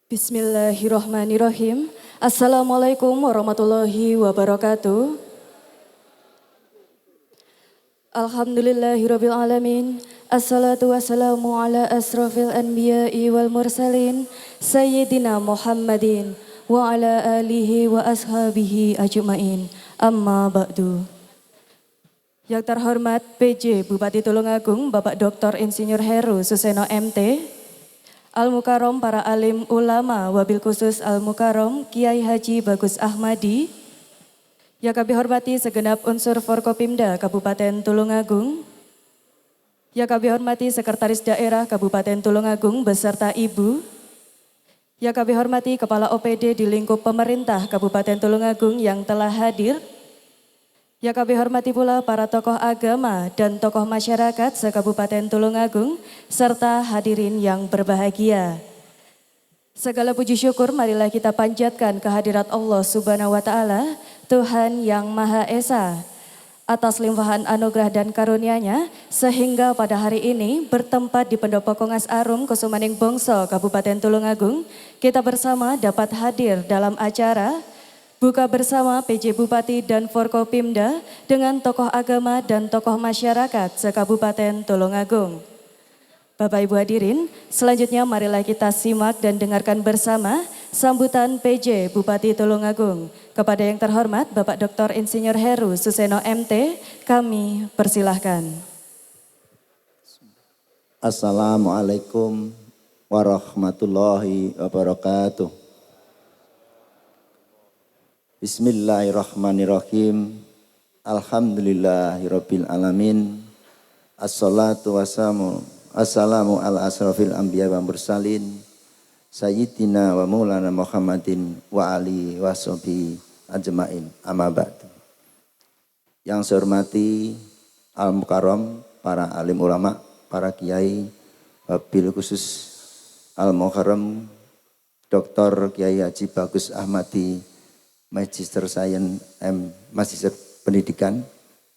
Bismillahirrahmanirrahim. Assalamualaikum warahmatullahi wabarakatuh. Alhamdulillahirabbil alamin. Assalatu wassalamu ala asrofil anbiya'i wal mursalin Sayyidina Muhammadin wa ala alihi wa ashabihi ajmain. Amma ba'du. Yang terhormat PJ Bupati Tulungagung Bapak Dr. Insinyur Heru Suseno MT, Al-Mukarrom para alim ulama, wabil khusus Al-Mukarrom Kiai Haji Bagus Ahmadi. Yang kami hormati segenap unsur Forkopimda Kabupaten Tulungagung. Yang kami hormati Sekretaris Daerah Kabupaten Tulungagung beserta Ibu. Yang kami hormati Kepala OPD di lingkup pemerintah Kabupaten Tulungagung yang telah hadir. Yang kami hormati pula para tokoh agama dan tokoh masyarakat se-Kabupaten Tulungagung serta hadirin yang berbahagia. Segala puji syukur marilah kita panjatkan kehadirat Allah Subhanahu wa taala, Tuhan yang Maha Esa, atas limpahan anugerah dan karunia-Nya sehingga pada hari ini bertempat di Pendopo Kongas Arum Kusumaning Bongso Kabupaten Tulungagung, kita bersama dapat hadir dalam acara buka bersama PJ Bupati dan Forkopimda dengan tokoh agama dan tokoh masyarakat se-Kabupaten Tulungagung. Bapak Ibu hadirin, selanjutnya marilah kita simak dan dengarkan bersama sambutan PJ Bupati Tulungagung. Kepada yang terhormat Bapak Dr. Insinyur Heru Suseno MT, kami persilahkan. Assalamualaikum warahmatullahi wabarakatuh. Bismillahirrahmanirrahim. Alhamdulillahirabbil alamin. Assalatu wassalamu ala asrafil anbiya wa mursalin sayyidina wa maulana Muhammadin wa ali washabihi ajmain. Amma ba'du. Yang saya hormati Al-Mukarrom, para alim ulama, para kiai, wabil khusus Al-Mukarrom Dr. Kiai Haji Bagus Ahmadi, Magister Sains Magister Pendidikan,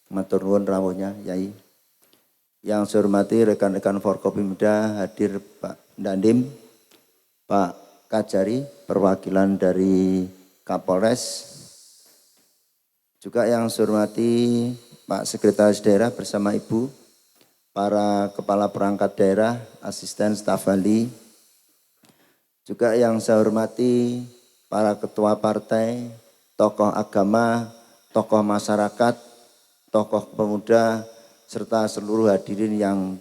matur nuwun rawuhnya Yai. Yang saya hormati rekan-rekan Forkopimda, hadir Pak Dandim, Pak Kajari, perwakilan dari Kapolres. Juga yang saya hormati Pak Sekretaris Daerah bersama Ibu, para kepala perangkat daerah, asisten staf ahli. Juga yang saya hormati para ketua partai, tokoh agama, tokoh masyarakat, tokoh pemuda, serta seluruh hadirin yang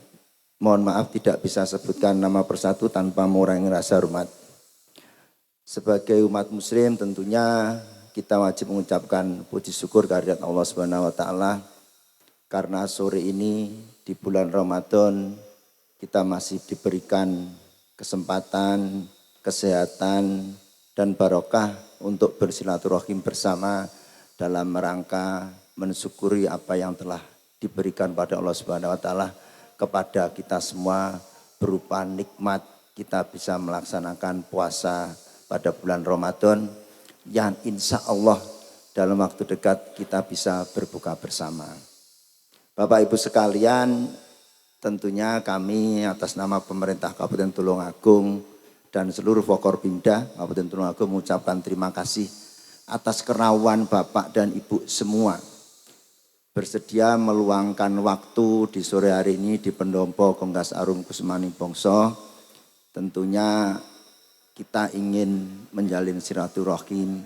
mohon maaf tidak bisa sebutkan nama persatu tanpa mengurangi rasa hormat. Sebagai umat muslim tentunya kita wajib mengucapkan puji syukur kehadirat Allah Subhanahu wa taala karena sore ini di bulan Ramadan kita masih diberikan kesempatan, kesehatan, dan barokah untuk bersilaturahim bersama dalam rangka mensyukuri apa yang telah diberikan pada Allah Subhanahu wa taala kepada kita semua berupa nikmat kita bisa melaksanakan puasa pada bulan Ramadan yang insya Allah dalam waktu dekat kita bisa berbuka bersama. Bapak Ibu sekalian, tentunya kami atas nama pemerintah Kabupaten Tulungagung dan seluruh Forkopimda Kabupaten Tulungagung mengucapkan terima kasih atas kerawan Bapak dan Ibu semua bersedia meluangkan waktu di sore hari ini di Pendopo Kongas Arum Kusumaning Bongso. Tentunya kita ingin menjalin silaturahim,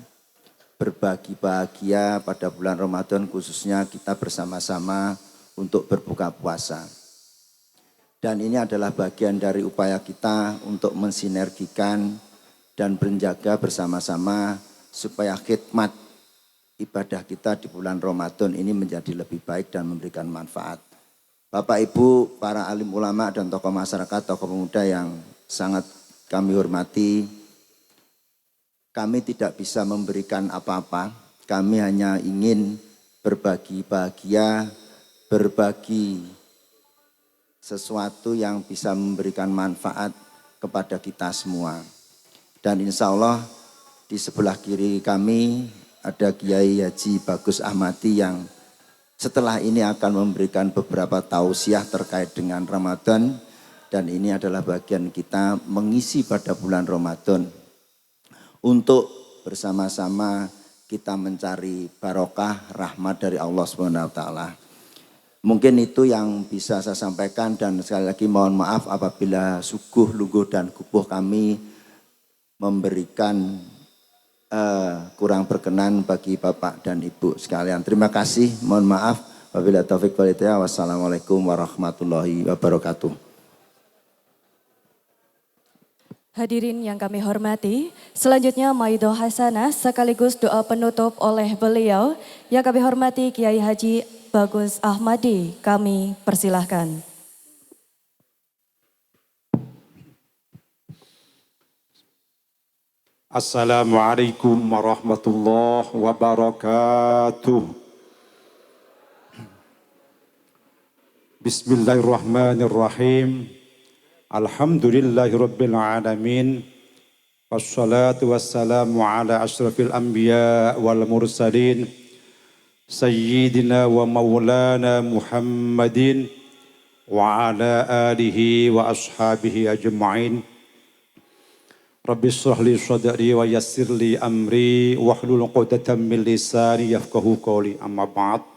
berbagi bahagia pada bulan Ramadan, khususnya kita bersama-sama untuk berbuka puasa. Dan ini adalah bagian dari upaya kita untuk mensinergikan dan menjaga bersama-sama supaya khidmat ibadah kita di bulan Ramadan ini menjadi lebih baik dan memberikan manfaat. Bapak Ibu, para alim ulama dan tokoh masyarakat, tokoh pemuda yang sangat kami hormati, kami tidak bisa memberikan apa-apa, kami hanya ingin berbagi bahagia, berbagi sesuatu yang bisa memberikan manfaat kepada kita semua. Dan insya Allah di sebelah kiri kami ada Kiai Haji Bagus Ahmadi yang setelah ini akan memberikan beberapa tausiah terkait dengan Ramadan. Dan ini adalah bagian kita mengisi pada bulan Ramadan. untuk bersama-sama kita mencari barokah rahmat dari Allah Subhanahu wa taala. Mungkin itu yang bisa saya sampaikan, dan sekali lagi mohon maaf apabila suguh, luguh dan kupuh kami memberikan kurang berkenan bagi Bapak dan Ibu sekalian. Terima kasih, mohon maaf. Wabillahi taufik wal hidayah. Wassalamualaikum warahmatullahi wabarakatuh. Hadirin yang kami hormati, selanjutnya Maidoh Hasanah sekaligus doa penutup oleh beliau yang kami hormati Kiai Haji Bagus Ahmadi. Kami persilahkan. Assalamualaikum warahmatullahi wabarakatuh. Bismillahirrahmanirrahim. Alhamdulillahirabbil alamin. Wassalatu wassalamu ala asyrafil anbiya wal mursalin. Sayyidina wa maulana Muhammadin wa ala alihi wa ashabihi ajma'in. Rabbi shrah li sadri wa yassir li amri wahlul 'uqdatam min lisani yafqahu qawli. Amma ba'd.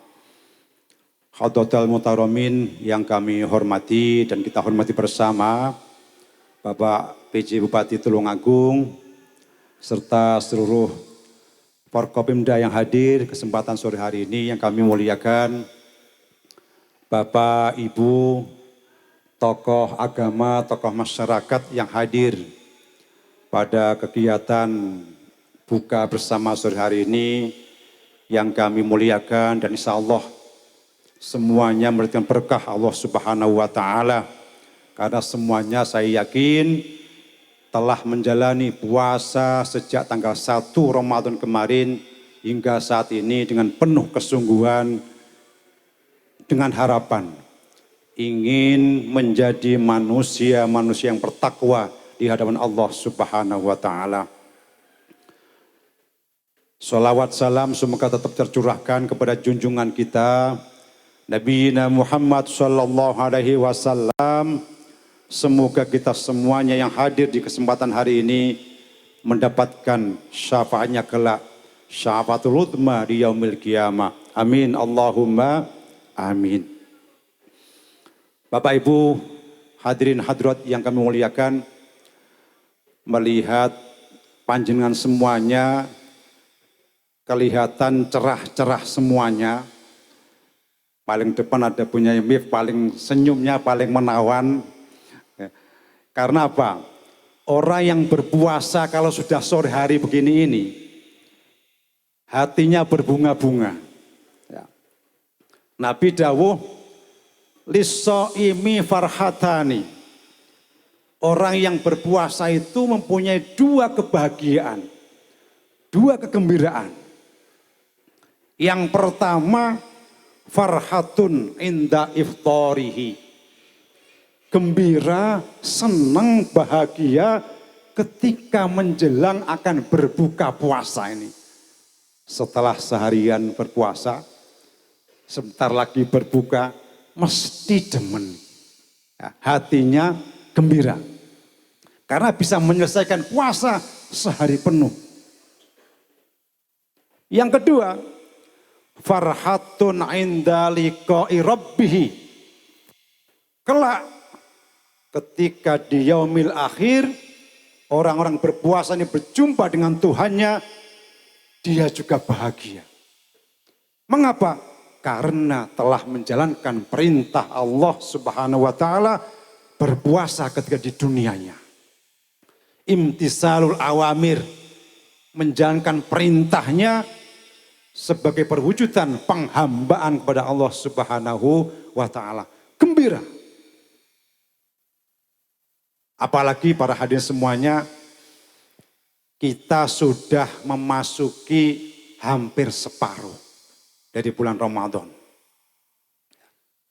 Hadratal Muhtaramin yang kami hormati dan kita hormati bersama, Bapak PJ Bupati Tulungagung serta seluruh Forkopimda yang hadir kesempatan sore hari ini yang kami muliakan, Bapak, Ibu, tokoh agama, tokoh masyarakat yang hadir pada kegiatan buka bersama sore hari ini yang kami muliakan, dan insya Allah semuanya memberikan berkah Allah Subhanahu wa taala, karena semuanya saya yakin telah menjalani puasa sejak tanggal 1 Ramadan kemarin hingga saat ini dengan penuh kesungguhan, dengan harapan ingin menjadi manusia-manusia yang bertakwa di hadapan Allah Subhanahu wa taala. Salawat salam semoga tetap tercurahkan kepada junjungan kita Nabi Muhammad sallallahu alaihi wasallam. Semoga kita semuanya yang hadir di kesempatan hari ini mendapatkan syafaatnya kelak, syafaatul uzma di yaumil qiyamah. Amin Allahumma amin. Bapak Ibu hadirin hadirat yang kami muliakan, melihat panjenengan semuanya kelihatan cerah-cerah semuanya. Paling depan ada punya Mif, paling senyumnya paling menawan. Karena apa? Orang yang berpuasa kalau sudah sore hari begini ini, hatinya berbunga-bunga. Ya. Nabi dawuh, lis-shaimi farhatani. Orang yang berpuasa itu mempunyai dua kebahagiaan, dua kegembiraan. Yang pertama, farhatun inda iftarihi. Gembira, senang, bahagia ketika menjelang akan berbuka puasa ini. Setelah seharian berpuasa, sebentar lagi berbuka, mesti demen. Ya, hatinya gembira. Karena bisa menyelesaikan puasa sehari penuh. Yang kedua, farhatun inda liqa'i rabbih. Kelak ketika di yaumil akhir orang-orang berpuasa ini berjumpa dengan Tuhannya, dia juga bahagia. Mengapa? Karena telah menjalankan perintah Allah Subhanahu wa taala berpuasa ketika di dunianya. Imtisalul awamir, menjalankan perintahnya sebagai perwujudan penghambaan kepada Allah Subhanahu wa taala. Gembira. Apalagi para hadirin semuanya, kita sudah memasuki hampir separuh dari bulan Ramadan.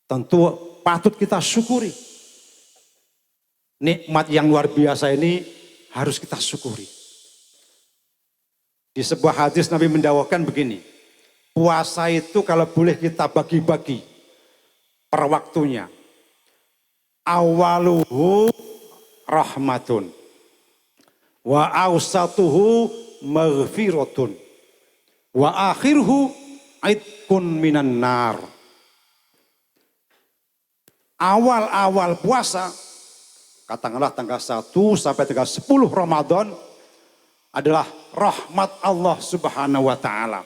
Tentu patut kita syukuri. Nikmat yang luar biasa ini harus kita syukuri. Di sebuah hadis Nabi mendakwakan begini, puasa itu kalau boleh kita bagi-bagi per waktunya. Awaluhu rahmatun wa awsatuhu maghfiratun wa akhiruhu aitqun minan nar. Awal-awal puasa, katakanlah tanggal 1 sampai tanggal 10 Ramadan adalah rahmat Allah Subhanahu wa taala.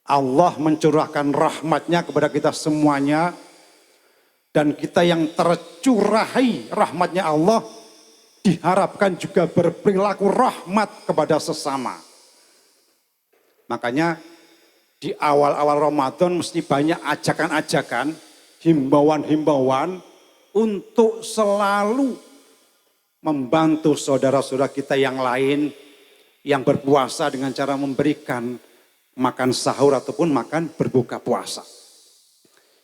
Allah mencurahkan rahmatnya kepada kita semuanya, dan kita yang tercurahi rahmatnya Allah diharapkan juga berperilaku rahmat kepada sesama. Makanya di awal-awal Ramadan mesti banyak ajakan-ajakan, himbauan-himbauan untuk selalu membantu saudara-saudara kita yang lain yang berpuasa dengan cara memberikan makan sahur ataupun makan berbuka puasa.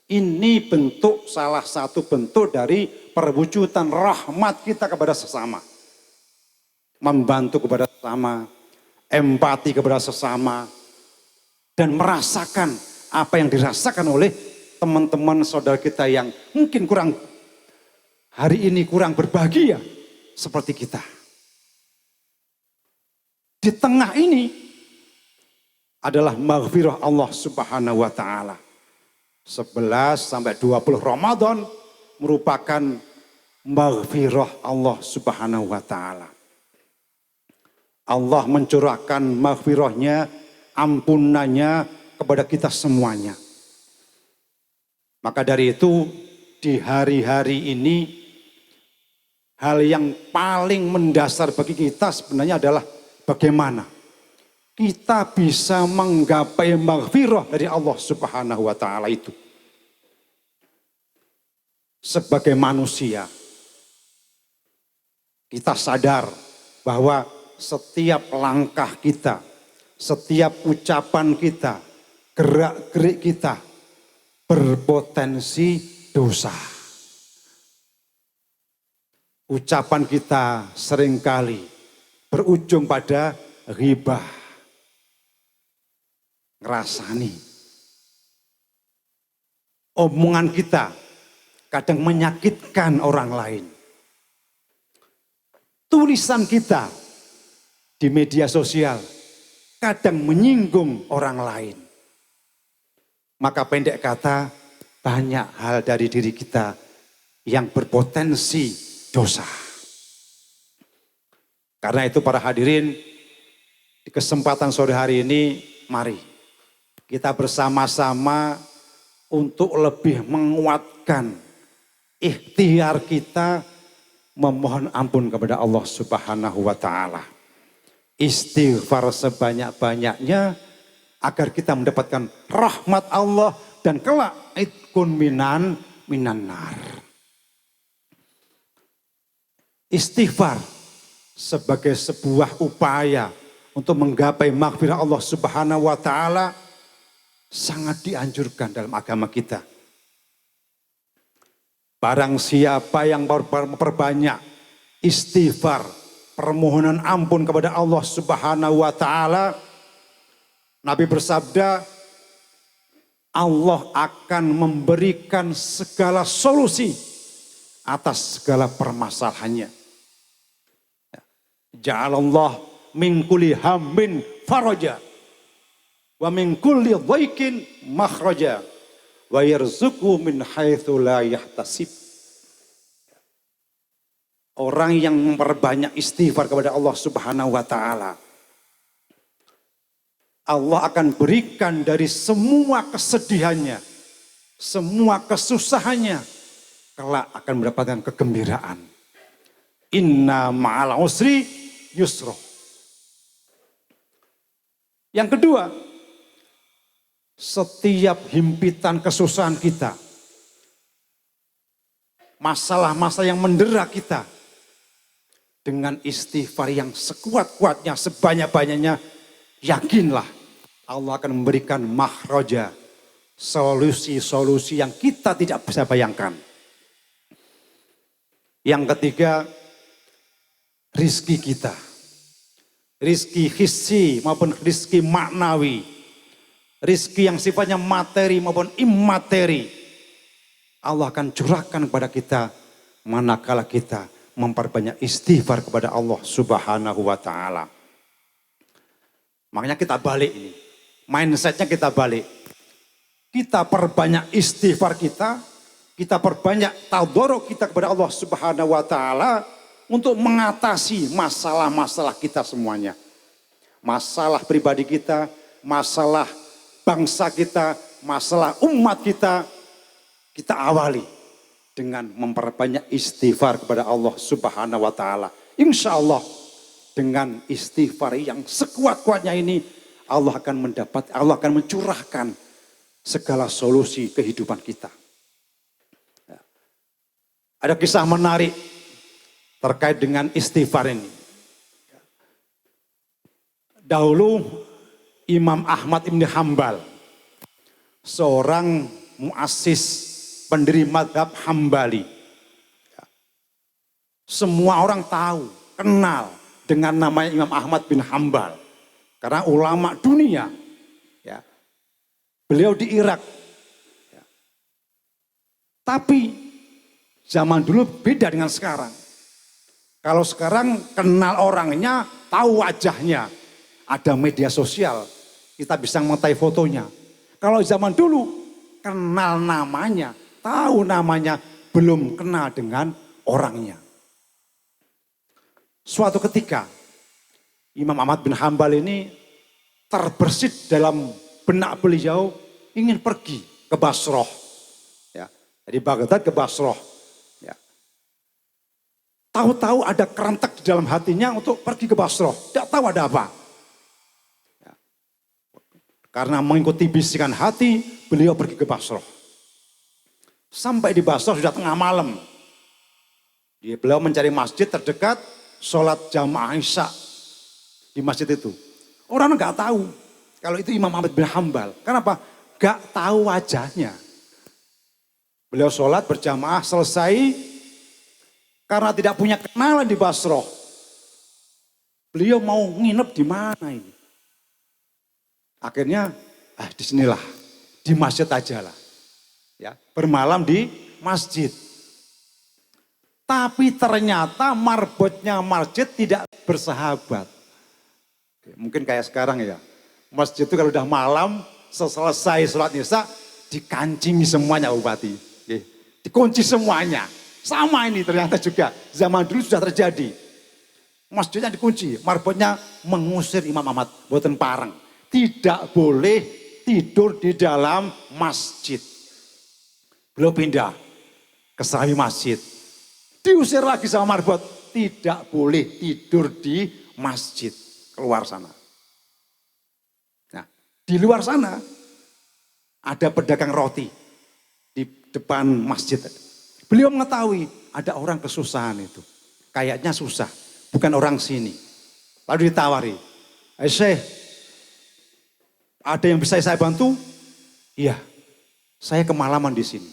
Ini bentuk, salah satu bentuk dari perwujudan rahmat kita kepada sesama. Membantu kepada sesama, empati kepada sesama, dan merasakan apa yang dirasakan oleh teman-teman saudara kita yang mungkin hari ini kurang berbahagia seperti kita. Di tengah ini adalah maghfirah Allah Subhanahu wa taala. 11 sampai 20 Ramadan merupakan maghfirah Allah Subhanahu wa taala. Allah mencurahkan maghfirahnya, ampunannya kepada kita semuanya. Maka dari itu di hari-hari ini hal yang paling mendasar bagi kita sebenarnya adalah bagaimana kita bisa menggapai maghfirah dari Allah Subhanahu wa taala itu. Sebagai manusia, kita sadar bahwa setiap langkah kita, setiap ucapan kita, gerak-gerik kita berpotensi dosa. Ucapan kita seringkali berujung pada ghibah. Ngerasani. Omongan kita kadang menyakitkan orang lain. Tulisan kita di media sosial kadang menyinggung orang lain. Maka pendek kata, banyak hal dari diri kita yang berpotensi dosa. Karena itu para hadirin, di kesempatan sore hari ini, mari kita bersama-sama untuk lebih menguatkan ikhtiar kita memohon ampun kepada Allah Subhanahu wa taala. Istighfar sebanyak-banyaknya agar kita mendapatkan rahmat Allah dan kelak itqun minan nar. Istighfar sebagai sebuah upaya untuk menggapai maghfirah Allah Subhanahu wa taala sangat dianjurkan dalam agama kita. Barang siapa yang memperbanyak istighfar, permohonan ampun kepada Allah Subhanahu wa taala, Nabi bersabda, Allah akan memberikan segala solusi atas segala permasalahannya. Ja'alallah min kulli hammin faraja wa min kulli dhaikin makhraja wa yarzuqhu min haitsu la yahtasib. Orang yang memperbanyak istighfar kepada Allah Subhanahu wa taala, Allah akan berikan dari semua kesedihannya, semua kesusahannya, kelak akan mendapatkan kegembiraan. Inna ma'al usri yusra. Yang kedua, setiap himpitan kesusahan kita, masalah-masalah yang mendera kita, dengan istighfar yang sekuat-kuatnya, sebanyak-banyaknya, yakinlah Allah akan memberikan makhraja, solusi-solusi yang kita tidak bisa bayangkan. Yang ketiga, rizki kita. Rizki hissi maupun rizki maknawi. Rizki yang sifatnya materi maupun imateri. Allah akan curahkan kepada kita manakala kita memperbanyak istighfar kepada Allah Subhanahu wa taala. Makanya kita balik ini. Mindsetnya kita balik. Kita perbanyak istighfar kita perbanyak tadarruk kita kepada Allah Subhanahu wa taala untuk mengatasi masalah-masalah kita semuanya. Masalah pribadi kita, masalah bangsa kita, masalah umat kita awali dengan memperbanyak istighfar kepada Allah Subhanahu wa taala. Insya Allah dengan istighfar yang sekuat-kuatnya ini Allah akan mencurahkan segala solusi kehidupan kita. Ada kisah menarik terkait dengan istighfar ini. Dahulu Imam Ahmad Ibn Hanbal, seorang muassis pendiri madhab Hambali. Semua orang tahu, kenal dengan namanya Imam Ahmad bin Hanbal. Karena ulama dunia. Ya. Beliau di Irak. Ya. Tapi zaman dulu beda dengan sekarang. Kalau sekarang kenal orangnya, tahu wajahnya. Ada media sosial, kita bisa mengetahui fotonya. Kalau zaman dulu, kenal namanya, tahu namanya, belum kenal dengan orangnya. Suatu ketika, Imam Ahmad bin Hanbal ini terbersit dalam benak beliau ingin pergi ke Basrah. Ya, dari Baghdad ke Basrah. Ya. Tahu-tahu ada kerentak di dalam hatinya untuk pergi ke Basrah. Tidak tahu ada apa. Ya. Karena mengikuti bisikan hati, beliau pergi ke Basrah. Sampai di Basrah sudah tengah malam. Beliau mencari masjid terdekat, sholat jamaah isya di masjid itu. Orang nggak tahu kalau itu Imam Ahmad bin Hanbal. Kenapa? Nggak tahu wajahnya. Beliau sholat berjamaah selesai karena tidak punya kenalan di Basrah. Beliau mau nginep di mana ini? Akhirnya disinilah, di masjid aja lah. Ya, bermalam di masjid. Tapi ternyata marbotnya masjid tidak bersahabat. Mungkin kayak sekarang ya. Masjid itu kalau udah malam, selesai sholat isya, dikancingi semuanya bupati. Dikunci semuanya. Sama ini ternyata juga. Zaman dulu sudah terjadi. Masjidnya dikunci, marbotnya mengusir Imam Ahmad. Boten pareng. Tidak boleh tidur di dalam masjid. Beliau pindah ke sawi masjid. Diusir lagi sama marbot, tidak boleh tidur di masjid, keluar sana. Nah, di luar sana ada pedagang roti di depan masjid. Beliau mengetahui ada orang kesusahan itu, kayaknya susah, bukan orang sini. Lalu ditawari, Syekh, ada yang bisa saya bantu? Iya, saya kemalaman di sini.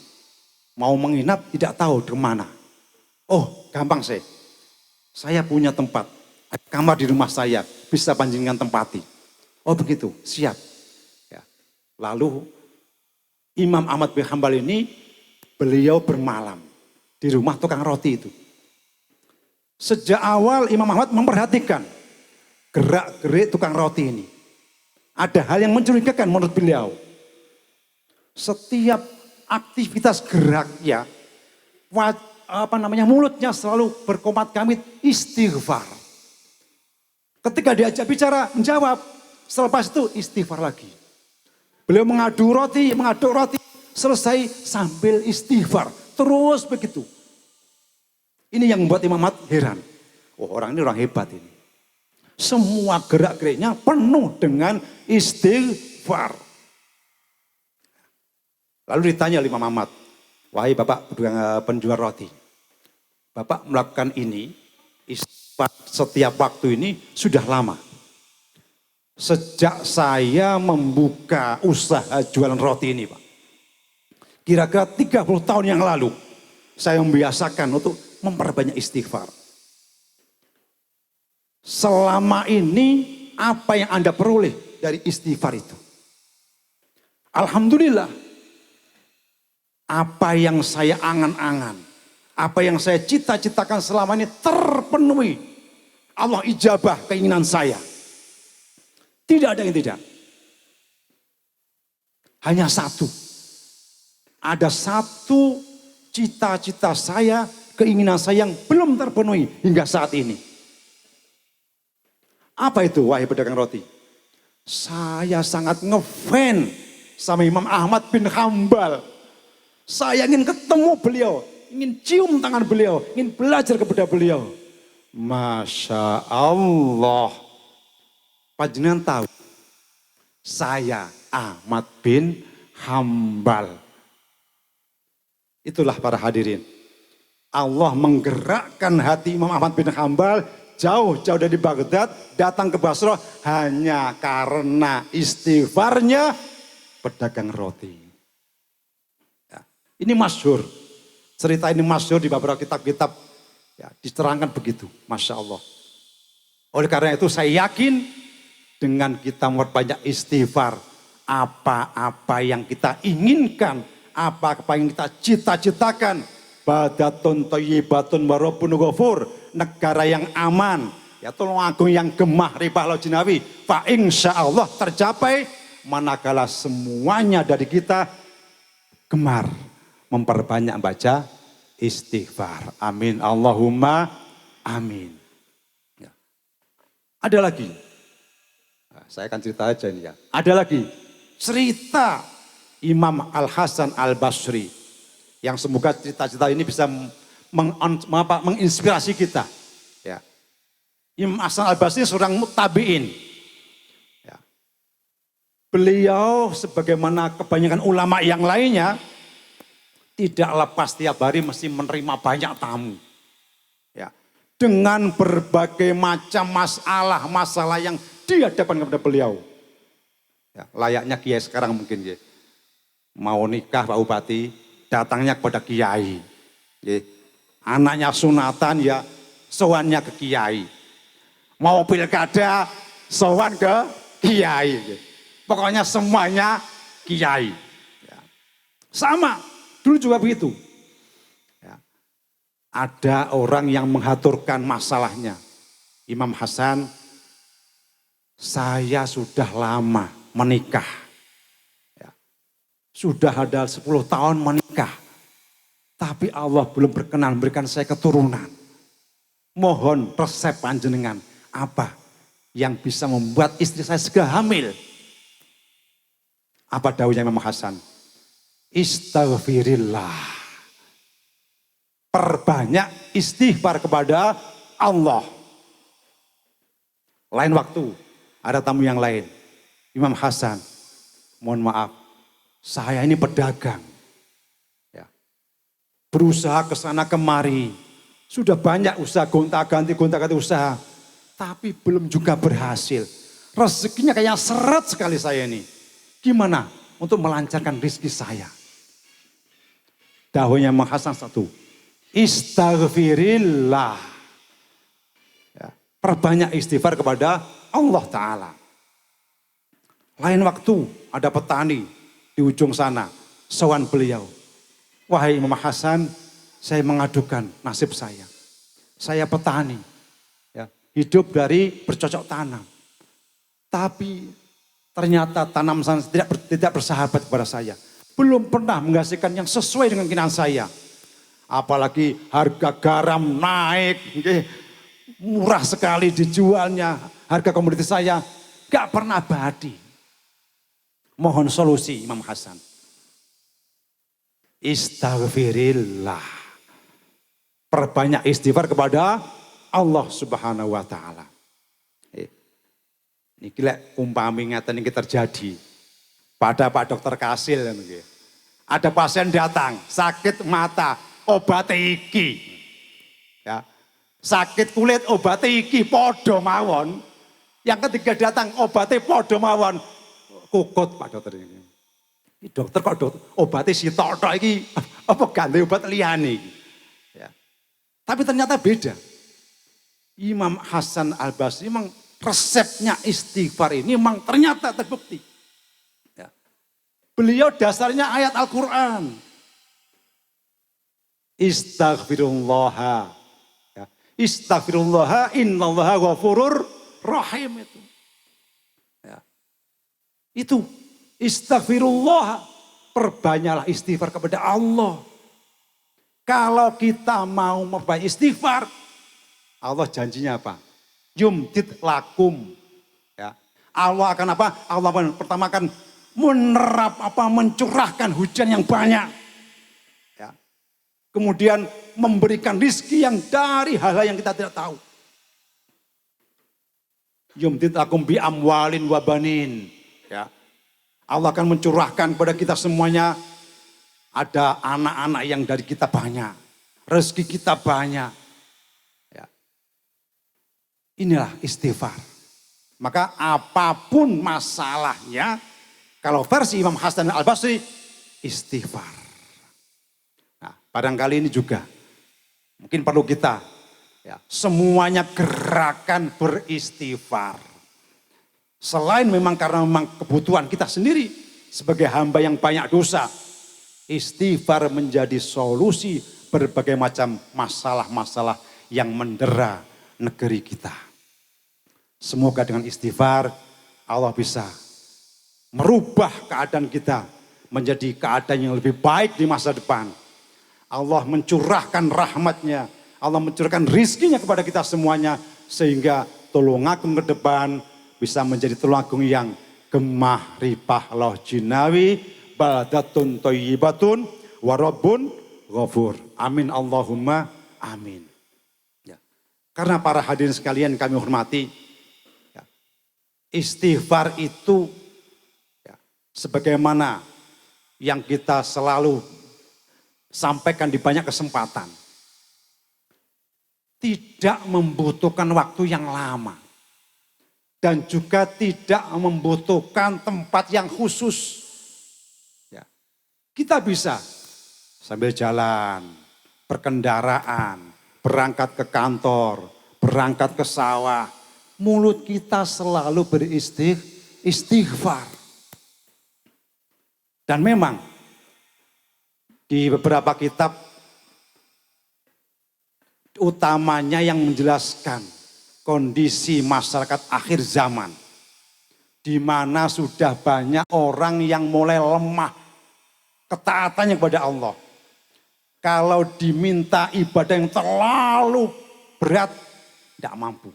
Mau menginap tidak tahu di mana. Oh, gampang saya punya tempat, kamar di rumah saya, bisa panjenengan tempati. Oh begitu, siap. Ya. Lalu Imam Ahmad bin Hanbal ini, beliau bermalam di rumah tukang roti itu. Sejak awal Imam Ahmad memperhatikan gerak-gerik tukang roti ini. Ada hal yang mencurigakan menurut beliau. Setiap aktivitas geraknya, mulutnya selalu berkomat kamit istighfar. Ketika diajak bicara, menjawab. Selepas itu istighfar lagi. Beliau mengaduk roti, selesai sambil istighfar. Terus begitu. Ini yang membuat Imam Ahmad heran. Oh, orang ini orang hebat ini. Semua gerak-geriknya penuh dengan istighfar. Lalu ditanya oleh Imam Ahmad, wahai Bapak penjual roti, Bapak melakukan ini setiap waktu ini sudah lama. Sejak saya membuka usaha jualan roti ini Pak. Kira-kira 30 tahun yang lalu saya membiasakan untuk memperbanyak istighfar. Selama ini apa yang Anda peroleh dari istighfar itu? Alhamdulillah. Apa yang saya angan-angan, apa yang saya cita-citakan selama ini terpenuhi. Allah ijabah keinginan saya. Tidak ada yang tidak. Hanya satu. Ada satu cita-cita saya, keinginan saya yang belum terpenuhi hingga saat ini. Apa itu wahai pedagang roti? Saya sangat ngefans sama Imam Ahmad bin Hambal. Saya ingin ketemu beliau, ingin cium tangan beliau, ingin belajar kepada beliau. Masya Allah. Panjenengan tahu, saya Ahmad bin Hambal. Itulah para hadirin. Allah menggerakkan hati Imam Ahmad bin Hambal jauh-jauh dari Baghdad datang ke Basrah hanya karena istighfarnya pedagang roti. Ya, ini masyhur. Cerita ini masyhur di beberapa kitab-kitab. Ya, diterangkan begitu. Masya Allah. Oleh karena itu saya yakin dengan kita memperbanyak istighfar, apa-apa yang kita inginkan, apa-apa yang kita cita-citakan, badatun thayyibatun wa rabbun ghafur, negara yang aman, ya tolong agung yang gemah ribah lo jinawi, fa insyaallah tercapai manakala semuanya dari kita gemar memperbanyak baca istighfar. Amin Allahumma amin. Ya. Ada lagi. Saya akan cerita aja ini ya. Ada lagi cerita Imam Al-Hasan Al-Basri. Yang semoga cerita-cerita ini bisa menginspirasi kita. Ya. Imam Hasan Al-Basri seorang tabi'in. Ya. Beliau sebagaimana kebanyakan ulama yang lainnya tidak lepas tiap hari mesti menerima banyak tamu. Ya. Dengan berbagai macam masalah yang dihadapkan kepada beliau. Ya, layaknya kiai sekarang mungkin ya. Mau nikah Pak Bupati, datangnya kepada kiai. Ya. Anaknya sunatan ya, sowannya ke kiai. Mau pilkada, sowan ke kiai. Ya. Pokoknya semuanya kiai. Ya. Sama, dulu juga begitu. Ya. Ada orang yang mengaturkan masalahnya. Imam Hasan, saya sudah lama menikah. Ya. Sudah ada 10 tahun menikah. Tapi Allah belum berkenan memberikan saya keturunan. Mohon resep panjenengan. Apa yang bisa membuat istri saya segera hamil? Apa dawuhnya Imam Hasan? Istaghfirillah. Perbanyak istighfar kepada Allah. Lain waktu. Ada tamu yang lain. Imam Hasan, mohon maaf, saya ini pedagang. Ya. Berusaha ke sana kemari. Sudah banyak usaha gonta-ganti usaha. Tapi belum juga berhasil. Rezekinya kayak seret sekali saya ini. Gimana untuk melancarkan rezeki saya? Dawuhnya Imam Hasan satu. Istaghfirillah. Ya. Perbanyak istighfar kepada Allah Ta'ala. Lain waktu ada petani di ujung sana. Sowan beliau. Wahai Imam Hasan, saya mengadukan nasib saya. Saya petani. Ya, hidup dari bercocok tanam. Tapi ternyata tanam saya tidak bersahabat kepada saya. Belum pernah menghasilkan yang sesuai dengan keinginan saya. Apalagi harga garam naik. Murah sekali dijualnya. Harga komoditi saya gak pernah abadi. Mohon solusi Imam Hasan. Istaghfirillah. Perbanyak istighfar kepada Allah Subhanahu wa taala. Ini gila umpami ngeten iki terjadi pada Pak Dokter Kasil. Ada pasien datang sakit mata, obat iki. Ya. Sakit kulit obat iki podo mawon. Yang ketiga datang obatnya podo mawon. Kukut Pak Dokter ini. Ini dokter kok dokter obatnya si tok iki apa ganti obat liyane iki. Ya. Tapi ternyata beda. Imam Hasan Al-Basri memang resepnya istighfar ini memang ternyata terbukti. Ya. Beliau dasarnya ayat Al-Quran. Istaghfirullah. Ya. Istaghfirullah innallaha ghafurur rahim itu. Ya. Itu istighfirullah, perbanyaklah istighfar kepada Allah. Kalau kita mau memperbanyak istighfar, Allah janjinya apa? Yumdid lakum. Ya. Allah akan apa? Allah pertama akan mencurahkan hujan yang banyak. Ya. Kemudian memberikan rizki yang dari hal-hal yang kita tidak tahu. Yumdid lakum bi amwalin wa banin. Ya. Allah akan mencurahkan kepada kita semuanya. Ada anak-anak yang dari kita banyak. Rezeki kita banyak. Ya. Inilah istighfar. Maka apapun masalahnya, kalau versi Imam Hasan Al-Basri, istighfar. Nah, barangkali ini juga mungkin perlu kita ya, semuanya gerakan beristighfar. Selain memang karena memang kebutuhan kita sendiri sebagai hamba yang banyak dosa, istighfar menjadi solusi berbagai macam masalah-masalah yang mendera negeri kita. Semoga dengan istighfar Allah bisa merubah keadaan kita menjadi keadaan yang lebih baik di masa depan. Allah mencurahkan rahmatnya, Allah mencurahkan rizkinya kepada kita semuanya. Sehingga Tulungagung ke depan bisa menjadi Tulungagung yang gemah ripah loh jinawi. Baldatun thayyibatun wa rabbun ghafur. Amin Allahumma amin. Ya. Karena para hadirin sekalian kami hormati, ya, istighfar itu ya, sebagaimana yang kita selalu sampaikan di banyak kesempatan, tidak membutuhkan waktu yang lama dan juga tidak membutuhkan tempat yang khusus. Kita bisa sambil jalan, berkendaraan, berangkat ke kantor, berangkat ke sawah. Mulut kita selalu beristighfar. Dan memang di beberapa kitab utamanya yang menjelaskan kondisi masyarakat akhir zaman. Di mana sudah banyak orang yang mulai lemah ketaatannya kepada Allah. Kalau diminta ibadah yang terlalu berat, tidak mampu.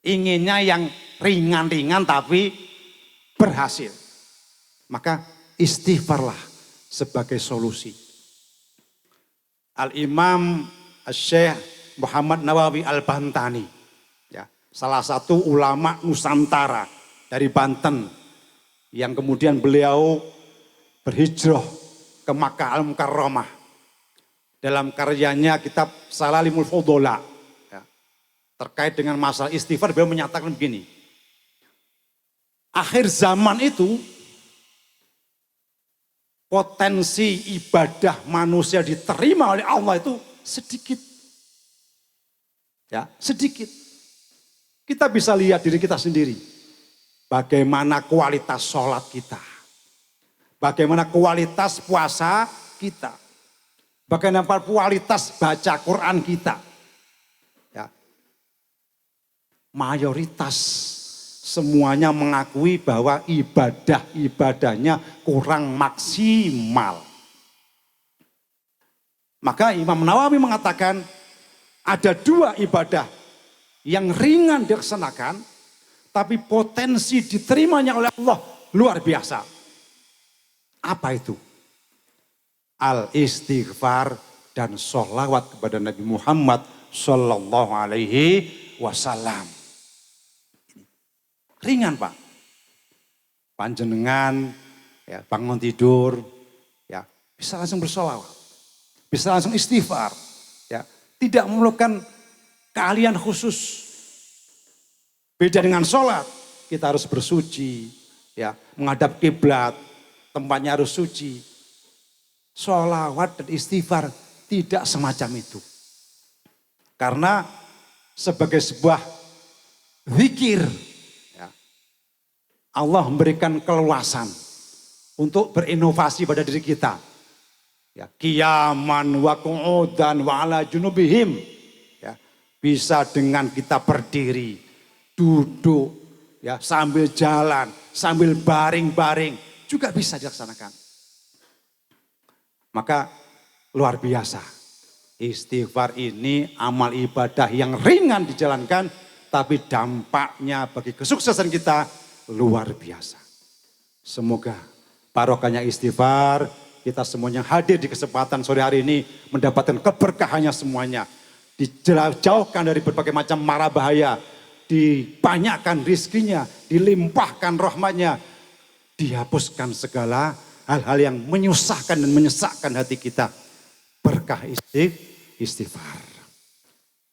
Inginnya yang ringan-ringan tapi berhasil. Maka istighfarlah sebagai solusi. Al-Imam Syekh Muhammad Nawawi Al-Bantani, ya, salah satu ulama Nusantara dari Banten, yang kemudian beliau berhijrah ke Makkah Al-Mukarramah. Dalam karyanya kitab Salalimul Fudhola, ya, terkait dengan masalah istighfar, beliau menyatakan begini. Akhir zaman itu potensi ibadah manusia diterima oleh Allah itu sedikit. Ya, sedikit. Kita bisa lihat diri kita sendiri. Bagaimana kualitas sholat kita. Bagaimana kualitas puasa kita. Bagaimana kualitas baca Quran kita. Ya. Mayoritas semuanya mengakui bahwa ibadahnya kurang maksimal. Maka Imam Nawawi mengatakan ada dua ibadah yang ringan dilaksanakan, tapi potensi diterimanya oleh Allah luar biasa. Apa itu? Al-istighfar dan sholawat kepada Nabi Muhammad Sallallahu Alaihi Wasallam. Ringan Pak. Panjenengan ya, bangun tidur, ya, bisa langsung bersolawat. Bisa langsung istighfar. Ya, tidak memerlukan keahlian khusus. Beda dengan sholat, kita harus bersuci, ya, menghadap kiblat, tempatnya harus suci. Sholawat dan istighfar tidak semacam itu. Karena sebagai sebuah zikir, ya, Allah memberikan keluasan untuk berinovasi pada diri kita. Ya, qiyaman wa qu'udan wa ala junubihim. Ya, bisa dengan kita berdiri, duduk, ya sambil jalan, sambil baring-baring juga bisa dilaksanakan. Maka luar biasa. Istighfar ini amal ibadah yang ringan dijalankan, tapi dampaknya bagi kesuksesan kita luar biasa. Semoga barokahnya istighfar, kita semuanya hadir di kesempatan sore hari ini mendapatkan keberkahannya semuanya. Dijauhkan dari berbagai macam mara bahaya, dibanyakkan rizkinya, dilimpahkan rahmatnya, dihapuskan segala hal-hal yang menyusahkan dan menyesakkan hati kita. Berkah istighfar.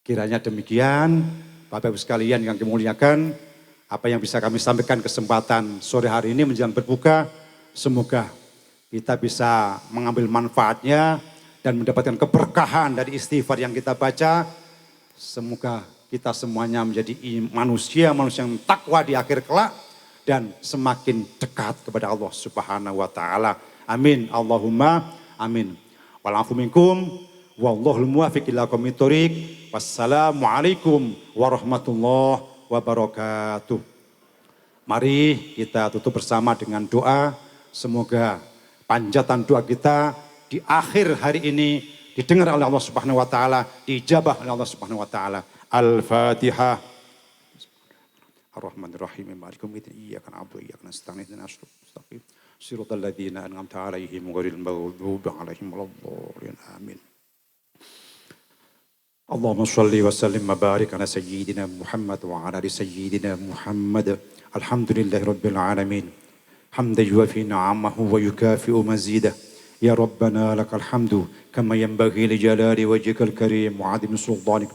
Kiranya demikian, Bapak Ibu sekalian yang dimuliakan, apa yang bisa kami sampaikan kesempatan sore hari ini menjelang berbuka, semoga kita bisa mengambil manfaatnya dan mendapatkan keberkahan dari istighfar yang kita baca. Semoga kita semuanya menjadi manusia yang takwa di akhir kelak dan semakin dekat kepada Allah Subhanahu wa taala. Amin. Allahumma amin. Wal afu minkum wallahul muwaffiq ila aqwamit thoriq. Wassalamualaikum warahmatullahi wabarakatuh. Mari kita tutup bersama dengan doa. Semoga panjatan doa kita di akhir hari ini didengar oleh Allah Subhanahu wa taala, diijabah oleh Allah Subhanahu wa taala. Al-Fatihah. Ar-Rahmanir-Rahim. Malikum iyyaka na'budu wa iyyaka nasta'in. Ihdinas siratal siratal ladzina an'amta 'alaihim ghairil maghdubi 'alaihim waladdallin. Amin. Allahumma shalli wa sallim wa barik ala sayyidina Muhammad wa ala ali sayyidina Muhammad. Alhamdulillahi rabbil alamin. Hamdan yuwafi ni'amahu wa yukafi'u mazidah. Ya Rabbana lakal hamdu kama yanbaghi li jalali wajhikal karim wa 'azimi sultanik.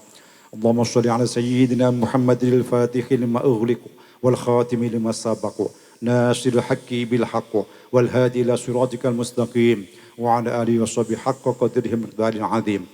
Allahumma shalli ala sayyidina Muhammadil fatih lima ughliq wal khatim lima sabaq nasiril haqqi bil haqq wal hadi ila siratikal mustaqim wa ala alihi washabihi haqqa qadrihi miqdaril 'azim.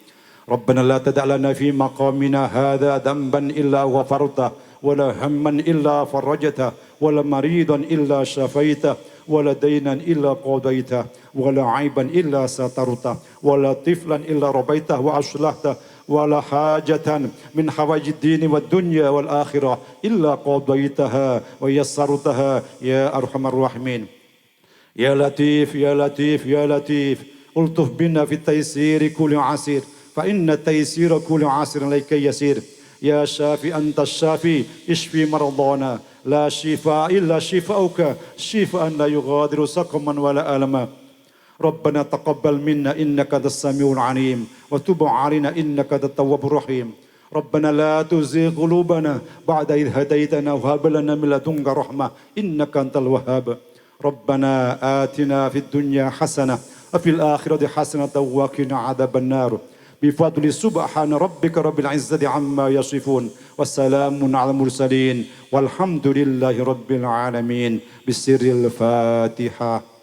Rabbana la tada' lana fi maqamina hadha dhanban illa ghafarta wala hamman illa farajta wala maridan illa shafaita wala daynan illa qadaita wala aiban illa satarta wala tiflan illa rabaita wa aslahta wala hajatan min hawajid dini wad dunya wal akhirah illa qadaitaha wa yassartaha ya arhamar rahimin. Ya Latif ya Latif ya Latif ultuf bina fit taysiri kulli asir fa inna taysira kulli asir alayka yasir. Ya Shafi anta Shafi ishfi maradana la shifa illa shifauka shifaan la yughadiru saqaman wala alama. Rabbana taqabbal minna innaka as-sami'ul 'alim wa tub 'alaina innaka at-tawwabur rahim. Rabbana la tuzigh qulubana ba'da idh hadaytana wa hab lana min ladunka rahmah innaka antal wahhab. Rabbana atina fid dunya hasanah wa fil akhirati hasanah wa qina 'adzaban nar. بفضل سبحان ربك رب العزة عما يصفون والسلام على المرسلين والحمد لله رب العالمين بسر الفاتحة.